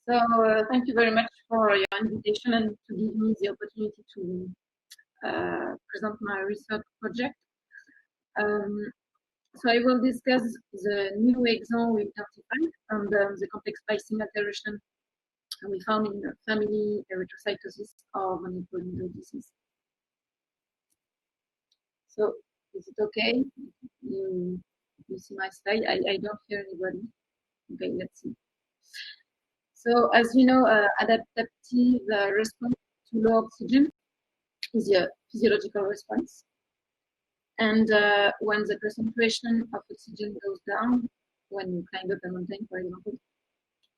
So thank you very much for your invitation and to give me the opportunity to present my research project. So I will discuss the new exon we identified and the complex splicing alteration we found in family erythrocytosis of monopolyndrol disease. So is it okay? You see my slide? I don't hear anybody. Okay, let's see. So as you know, adaptive response to low oxygen is a physiological response. And when the concentration of oxygen goes down, when you climb up a mountain, for example,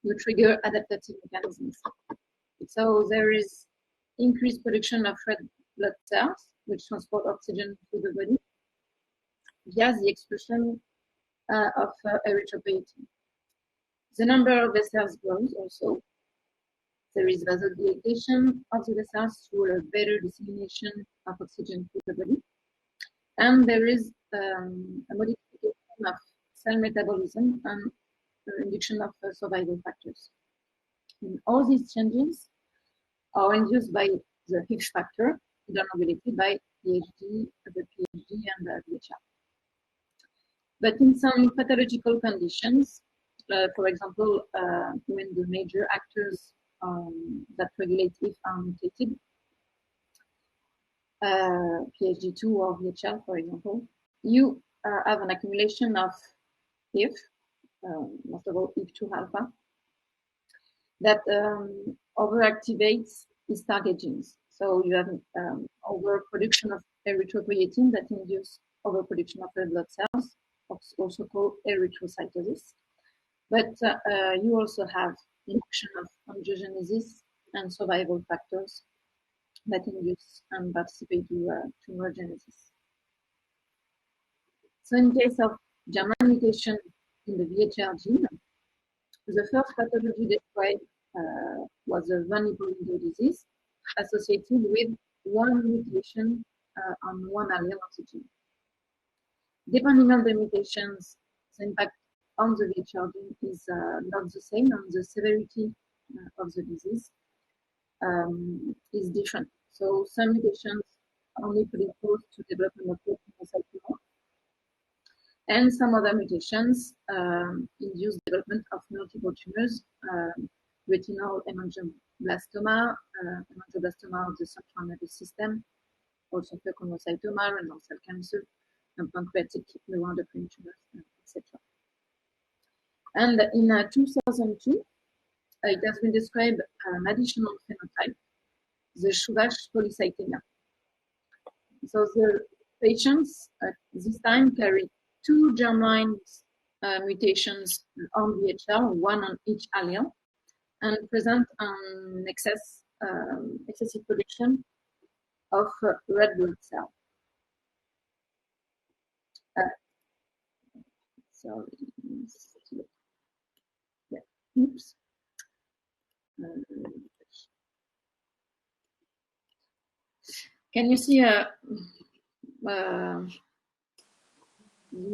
you trigger adaptive mechanisms. So there is increased production of red blood cells, which transport oxygen to the body via the excretion of erythropoietin. The number of vessels grows also. There is vasodilation of the vessels through a better dissemination of oxygen to the body. And there is a modification of cell metabolism and induction of survival factors. And all these changes are induced by the Higgs factor, vulnerability by PhD, the PhD, and the VHL. But in some pathological conditions, for example, when the major actors that regulate if are mutated, PhD2 or VHL, for example, you have an accumulation of if, most of all if2 alpha, that overactivates its target genes. So you have overproduction of erythropoietin that induce overproduction of red blood cells, also called erythrocytosis. But you also have induction of angiogenesis and survival factors that induce and participate to tumorigenesis. So in case of German mutation in the VHL gene, the first pathology described was a von Hippel-Lindau disease associated with one mutation on one allele of the gene. Depending on the mutations, the impact on the VHL gene is not the same, and the severity of the disease is different. So some mutations only predispose to development of leukocytoma, and some other mutations induce development of multiple tumors, retinal hemangioblastoma, hemangioblastoma of the central nervous system, also leukocytoma, renal cell cancer, and pancreatic neuroendocrine tumors, etc. And in 2002, it has been described an additional phenotype, the Schuvash polycythemia. So the patients this time carry two germline mutations on VHL, one on each allele, and present an excessive production of red blood cells. Sorry. Yeah. Oops. Can you see the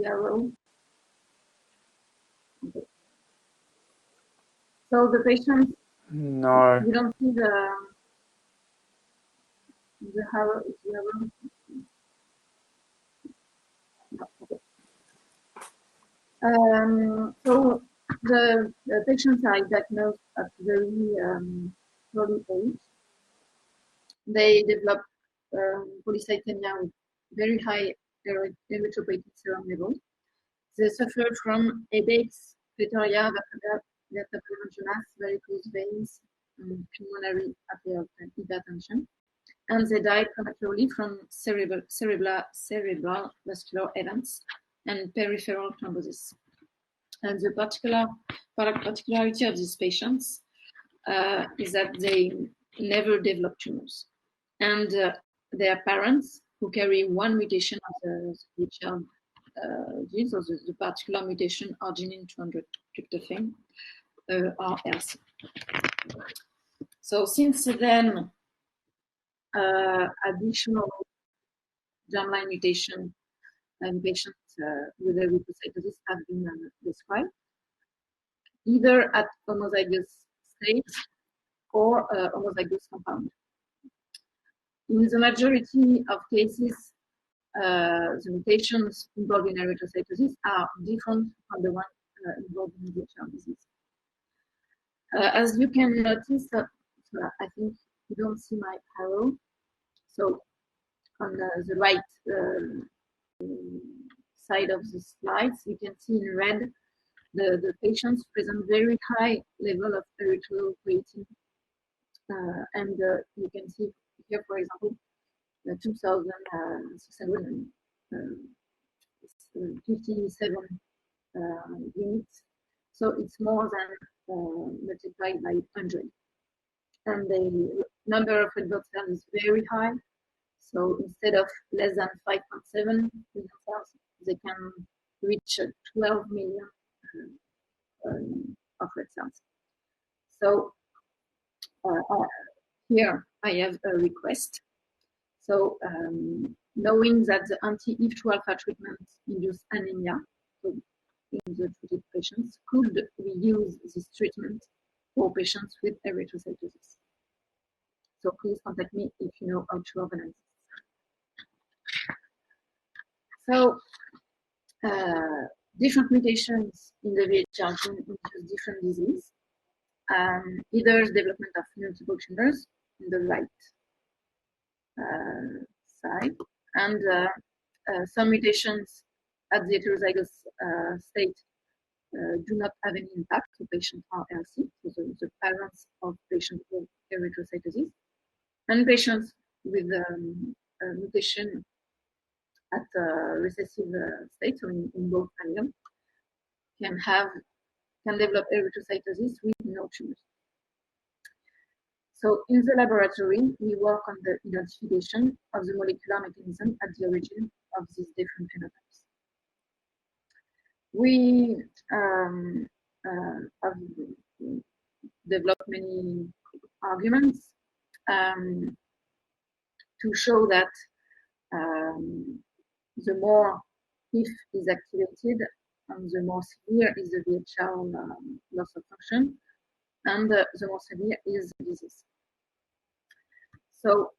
arrow? Okay. So the patient. No. You don't see the arrow. The arrow. No, okay. So the patients are diagnosed at very early age. They develop polycythemia with very high erythropoietin serum level. They suffer from headaches, pleuria, vertebral angiomas, varicose veins, pulmonary hypertension, and they die prematurely from cerebral vascular events and peripheral thrombosis. And the particularity of these patients is that they never develop tumors. And their parents, who carry one mutation of the VHL gene, so the particular mutation arginine 200 tryptophan, are healthy. So since then, additional germline mutation in patients with erythrocytosis have been described, either at homozygous state or homozygous compound. In the majority of cases, the mutations involved in erythrocytosis are different from the one involved in VHL disease. As you can notice, I think you don't see my arrow. So on the right side of the slides, you can see in red the patients present very high level of erythropoietin. And you can see here, for example, 2,657 units. So it's more than multiplied by 100. And the number of red blood cells is very high. So instead of less than 5.7 million cells, they can reach 12 million of red cells. So here I have a request. So knowing that the anti-If2 alpha treatment induced anemia, so in the treated patients, could we use this treatment for patients with erythrocytosis? So please contact me if you know how to organize this. So different mutations in the VHL gene induce different disease. Either development of multiple tumors in the right side, and some mutations at the heterozygous state do not have any impact. So patients are healthy, so the parents of patients with erythrocytosis, and patients with mutation at recessive state, so in both alleles, can develop erythrocytosis with no tumors. So in the laboratory, we work on the identification of the molecular mechanism at the origin of these different phenotypes. We have developed many arguments to show that the more HIF is activated, and the more severe is the VHL loss of function, and the more severe is the disease. So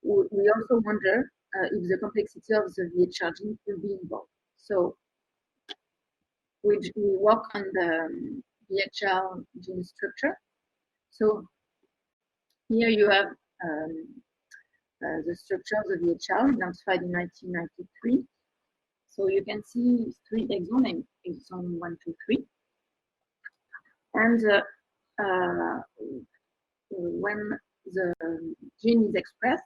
we also wonder if the complexity of the VHL gene will be involved. So we work on the VHL gene structure. So here you have the structure of the VHL identified in 1993. So you can see 3 exons named exon 1, 2, 3. And when the gene is expressed,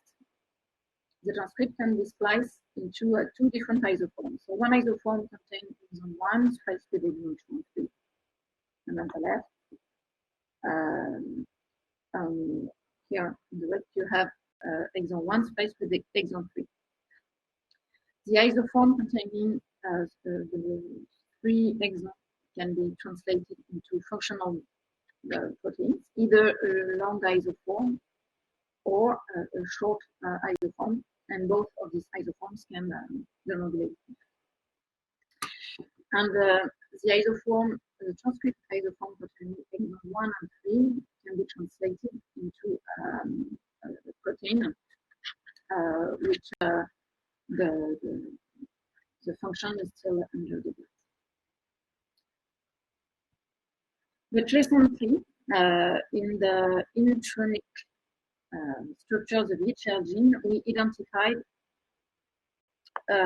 the transcript can be spliced into 2 different isoforms. So one isoform contains exon 1 spliced with exon 2 and 3. And on the left, here on the left, you have exon 1 spliced with exon 3. The isoform containing the 3 exons can be translated into functional proteins, either a long isoform or a short isoform, and both of these isoforms can deregulate. And the isoform, the transcript isoform containing exon 1 and 3 can be translated into a protein which the function is still under debate. But recently, in the intronic structure of the VHL gene, we identified a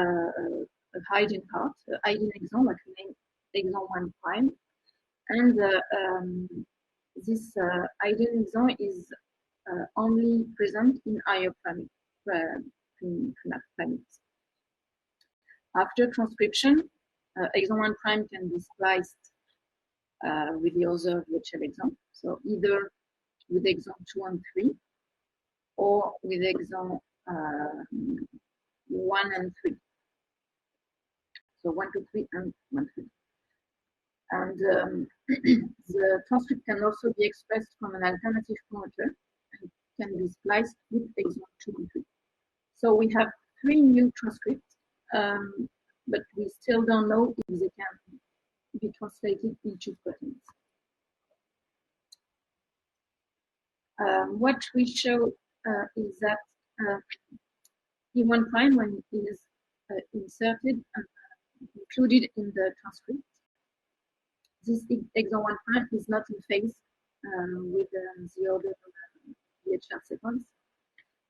hiding part, a hiding exon, what we name exon 1 prime. And this hiding exon is only present in higher primates. After transcription, exon 1 prime can be spliced with the other VHL exon. So either with exon 2 and 3, or with exon 1 and 3. So 1, 2, 3, and 1, 3. And the transcript can also be expressed from an alternative promoter and can be spliced with exon 2 and 3. So we have 3 new transcripts, but we still don't know if they can be translated into proteins. What we show is that E1 prime, when it is inserted and included in the transcript, this exon 1 prime is not in phase with the other VHL sequence.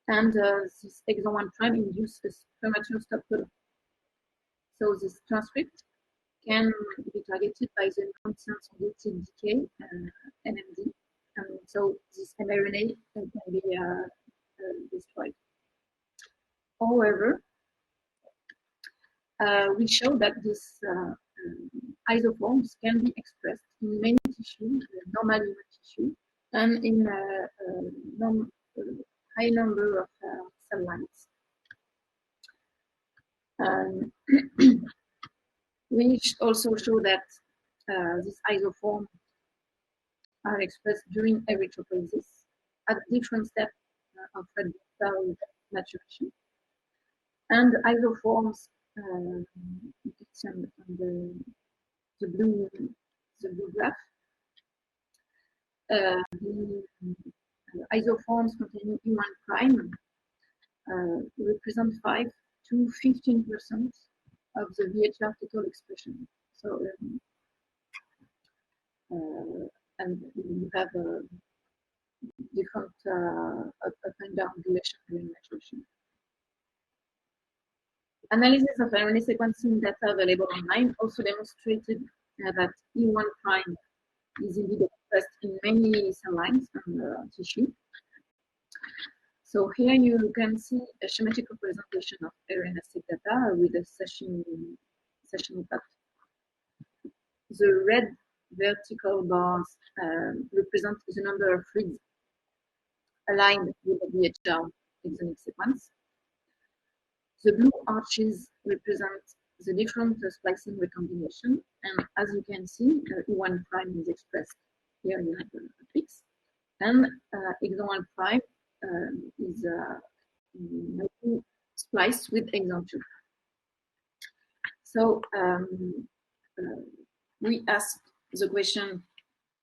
And this exon 1 prime induces premature stop codon. So this transcript can be targeted by the nonsense-mediated decay, NMD. And so this mRNA can be destroyed. However, we show that these isoforms can be expressed in many tissues, normal human tissue, and in a high number of cell lines. We also show that these isoforms are expressed during erythropoiesis at different steps of red blood cell maturation. And the isoforms, you can see on the blue graph, the isoforms containing E1 prime represent 5 to 15% of the VHL total expression. So, and you have a different up and down relation during maturation. Analysis of RNA sequencing data available online also demonstrated that E1 prime is indeed expressed in many cell lines and tissue. So here you can see a schematic representation of RNA-seq data with a session cut. The red vertical bars represent the number of reads aligned with the VHL exonic sequence. The blue arches represent the different splicing recombination, and as you can see, E1 prime is expressed. Here you have the fix, and exon 1 prime is spliced with exon 2. So we asked the question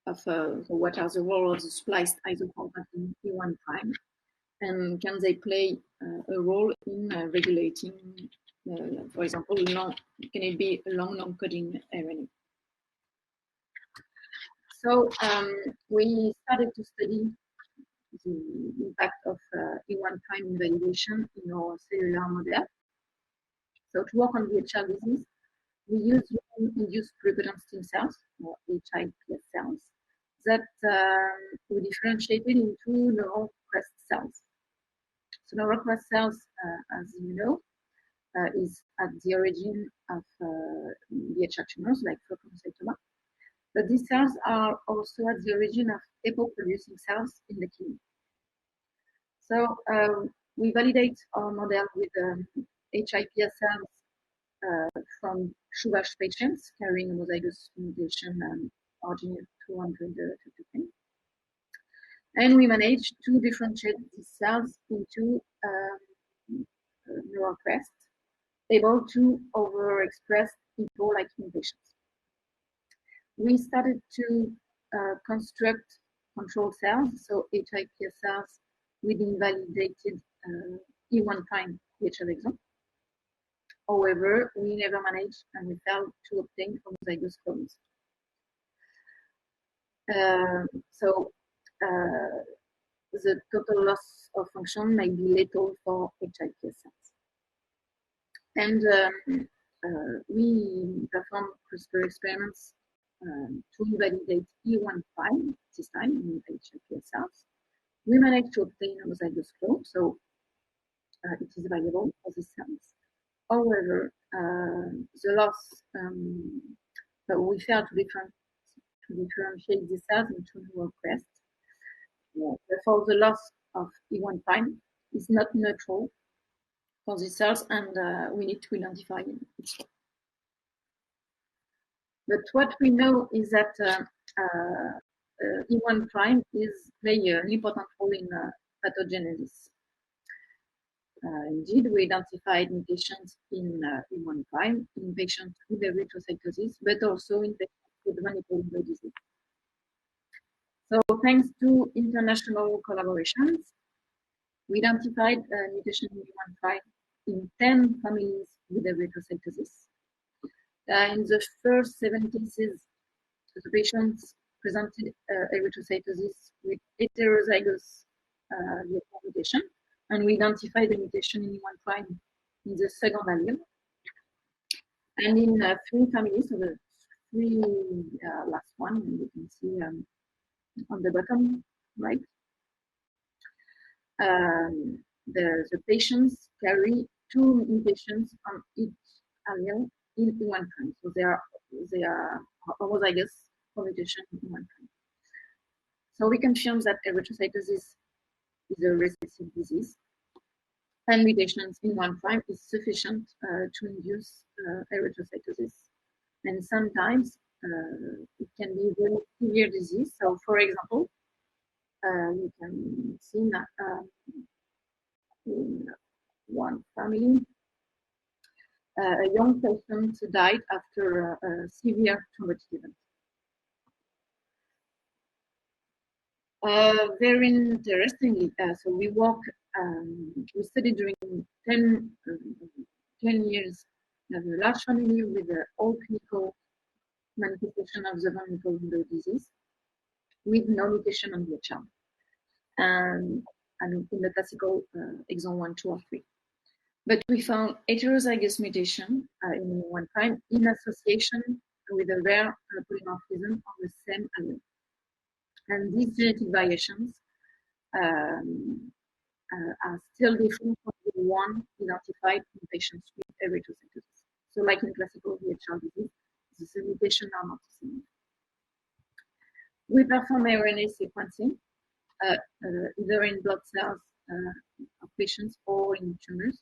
of what are the role of the spliced isoforms in E1 prime, and can they play a role in regulating, for example, can it be a long non-coding RNA? So we started to study the impact of E1 prime invalidation in our cellular model. So to work on VHL disease, we use induced pluripotent stem cells, or HIPS cells, that we differentiated into neural crest cells. So neural crest cells, as you know, is at the origin of VHL tumors like photocytoma. But these cells are also at the origin of EPO-producing cells in the kidney. So we validate our model with HIPS cells from Shuvash patients carrying homozygous mutation and origin 200 and we managed to differentiate these cells into neural crests, able to overexpress EPO-like mutations. We started to construct control cells, so HIPS cells with invalidated E1 prime VHL exon. However, we never managed and we failed to obtain homozygous clones. The total loss of function may be lethal for HIPS cells. And we performed CRISPR experiments to invalidate E1 prime, this time in HIPS cells. We managed to obtain a homozygous clone, so it is valuable for these cells. However, the loss, we failed to differentiate these cells into neural crests. Therefore, the loss of E1 prime is not neutral for these cells, and we need to identify it. But what we know is that E1 prime play an important role in pathogenesis. Indeed, we identified mutations in E1 prime in patients with erythrocytosis, but also in patients with vanillin disease. So thanks to international collaborations, we identified a mutation in E1 in 10 families with erythrocytosis. In the first 7 cases, the patients presented erythrocytosis with heterozygous mutation, and we identified the mutation in E1 in the second allele. And in 3 families, so the 3 last one, you can see on the bottom right, the patients carry 2 mutations on each allele in E1. So they are homozygous for mutation in E1. So we confirm that erythrocytosis is a recessive disease, and mutations in E1 is sufficient to induce erythrocytosis. And sometimes it can be very severe disease. So, for example, you can see that in one family, a young patient died after a severe thrombotic event. Very interestingly, so we studied during 10 years a large family with all clinical manifestation of the von Hippel-Lindau disease with no mutation on VHL, and in the classical exon 1, 2, or 3. But we found heterozygous mutation in E1 in association with a rare polymorphism on the same allele. And these genetic variations are still different from the one identified in patients with erythrocytosis. So like in classical VHL disease, the mutations are not the same. We perform RNA sequencing, either in blood cells of patients or in tumors,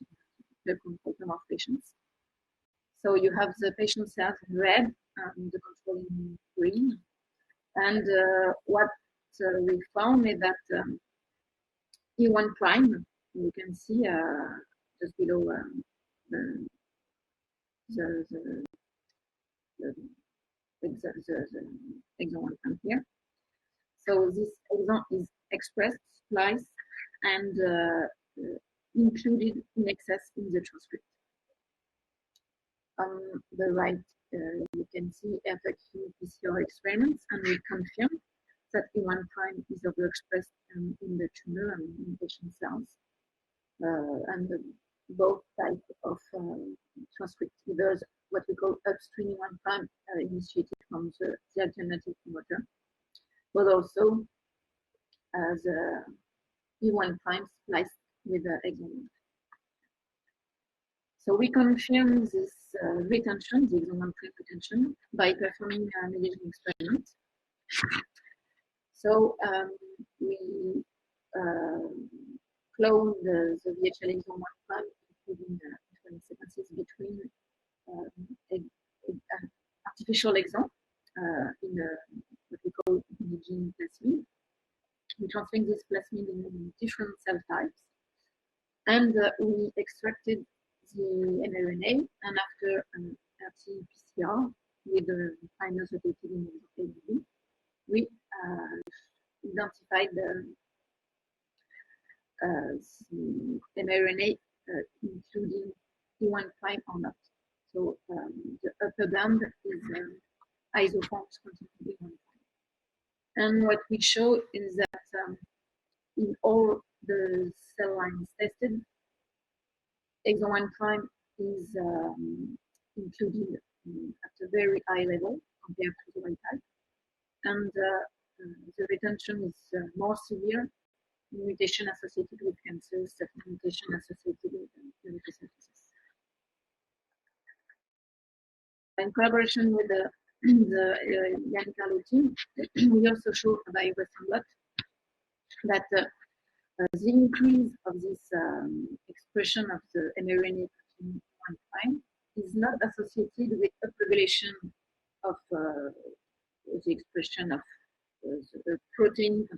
the control of patients. So you have the patient cells in red and the control in green. And what we found is that E1, you can see just below the exon 1 here. So this exon is expressed, spliced, and included in excess in the transcript. On the right, you can see FAQ PCR experiments, and we confirm that E1 is overexpressed in the tumor and in patient cells. And both types of transcript, either what we call upstream E1 initiated from the alternative promoter, but also the E1 spliced with the exon. So we confirm this retention, the exon 1 retention, by performing a mediation experiment. So we clone the VHL exon 1 including 20 sequences between artificial exon in what we call gene plasmid. We transfer this plasmid in different cell types, and we extracted the mRNA, and after an RT-PCR with the primers located in the ABV, we identified the mRNA including E1 or not. So the upper band is isoforms containing E1. And what we show is that in all the cell lines tested, exon 1 is included at a very high level compared to the wild type, and the retention is more severe in mutation associated with cancers than mutation associated with erythrocytosis. In collaboration with the Yannick Carlo team, we also show by Western blot that the increase of this expression of the mRNA protein 1' is not associated with upregulation of the expression of the protein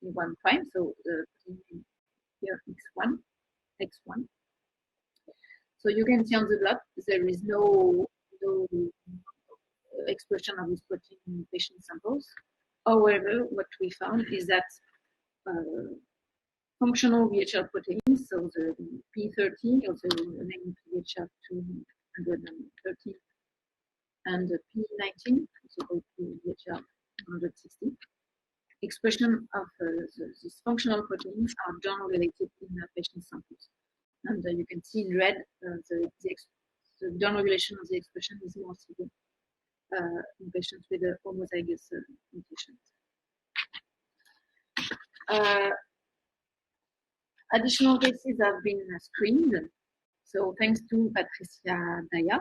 in 1', so the protein here X1. So you can see on the blot there is no expression of this protein in patient samples. However, what we found is that functional VHL proteins, so the P30, also named VHL 230, and the P19, also called VHL 160, expression of these functional proteins are down-regulated in patient samples. And you can see in red the down-regulation of the expression is more severe in patients with homozygous mutations. Additional cases have been screened. So thanks to Patricia Daya,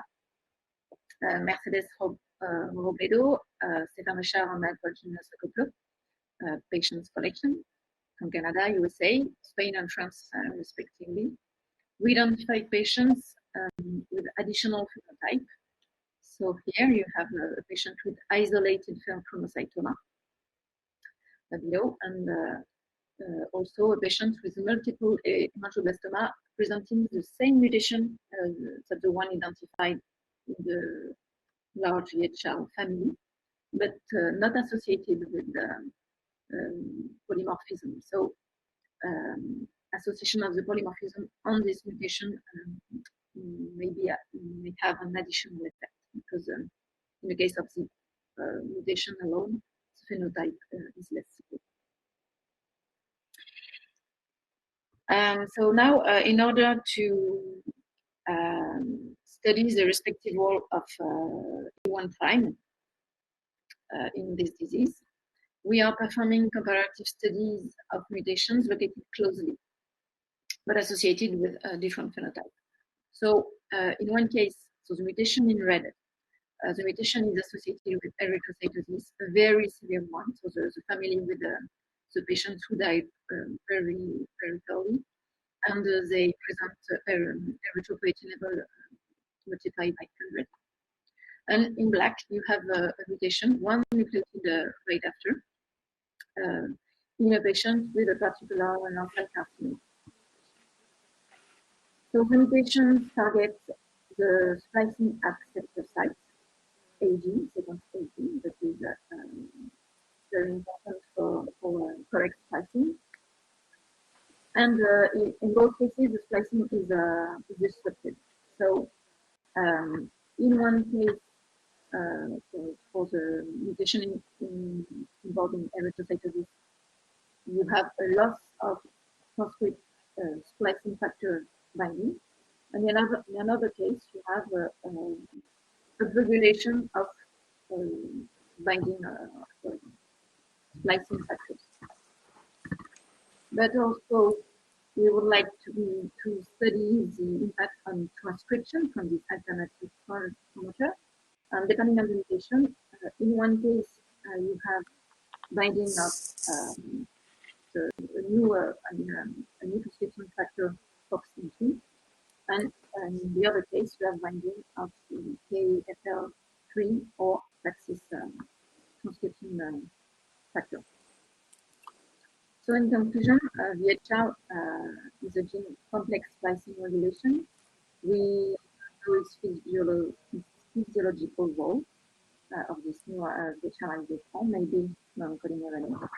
Mercedes Robledo, Stéphane Richard, and Alpogene Sokoplo, patients collection from Canada, USA, Spain, and France, respectively. We identified patients with additional phenotype. So here you have a patient with isolated chromocytoma below, and also a patient with multiple hemangioblastoma presenting the same mutation as the one identified in the large VHL family, but not associated with polymorphism. So association of the polymorphism on this mutation may have an additional effect, because in the case of the mutation alone, the phenotype is less severe. So now, in order to study the respective role of E1 prime in this disease, we are performing comparative studies of mutations located closely, but associated with different phenotypes. So in one case, so the mutation in red, the mutation is associated with erythrocytosis, a very severe one. So the family with the patients who died very early, and they present erythropoietin level multiplied by 100. And in black, you have a mutation, one nucleotide right after, in a patient with a particular non-cell carcinoma. So the mutation targets the splicing acceptor site, AG, sequence AG, that is very important for correct splicing. And in both cases, the splicing is disrupted. So in one case, so for the mutation involving erythrocytosis, you have a loss of transcript splicing factor binding. And in another case, you have a regulation of binding splicing factors. But also, we would like to study the impact on transcription from this alternative promoter. Depending on the mutation, in one case, you have binding of a new transcription factor FOXP2, and in the other case, you have binding of the KFL3 or axis transcription factor. So in conclusion, VHL is a gene complex splicing regulation. We know its physiological role of this new VHL form, maybe non-coding RNA.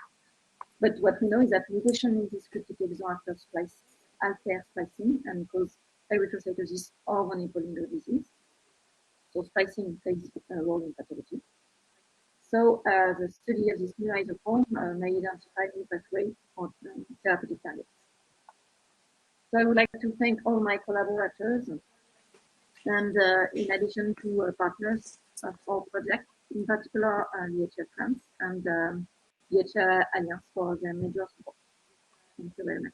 But what we know is that mutation in this cryptic exon after splice alter splicing and cause erythrocytosis or von Hippel-Lindau disease. So splicing plays a role in pathology. So the study of this new isoform may identify new pathways for therapeutic targets. So I would like to thank all my collaborators, and in addition to partners of our project, in particular VHL France and VHL Alliance for their major support. Thank you very much.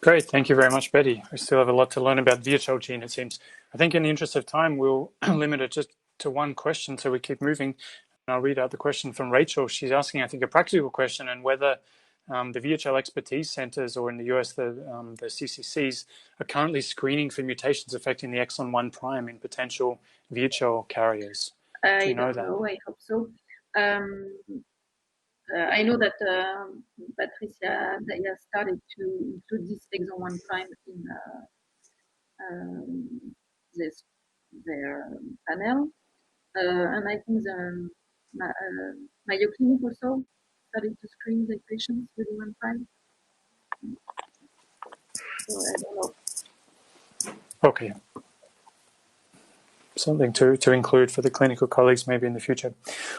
Great, thank you very much, Betty. We still have a lot to learn about VHL gene, it seems. I think in the interest of time, we'll limit it just to one question so we keep moving. And I'll read out the question from Rachel. She's asking, I think, a practical question on whether the VHL expertise centers, or in the US, the CCCs, are currently screening for mutations affecting the exon 1 prime in potential VHL carriers. Do you know that? I don't know, I hope so. I know that Patricia Daya started to include this exon 1 prime in their panel. And I think Mayo Clinic also started to screen the patients with human prime. So I don't know. Okay. Something to include for the clinical colleagues maybe in the future.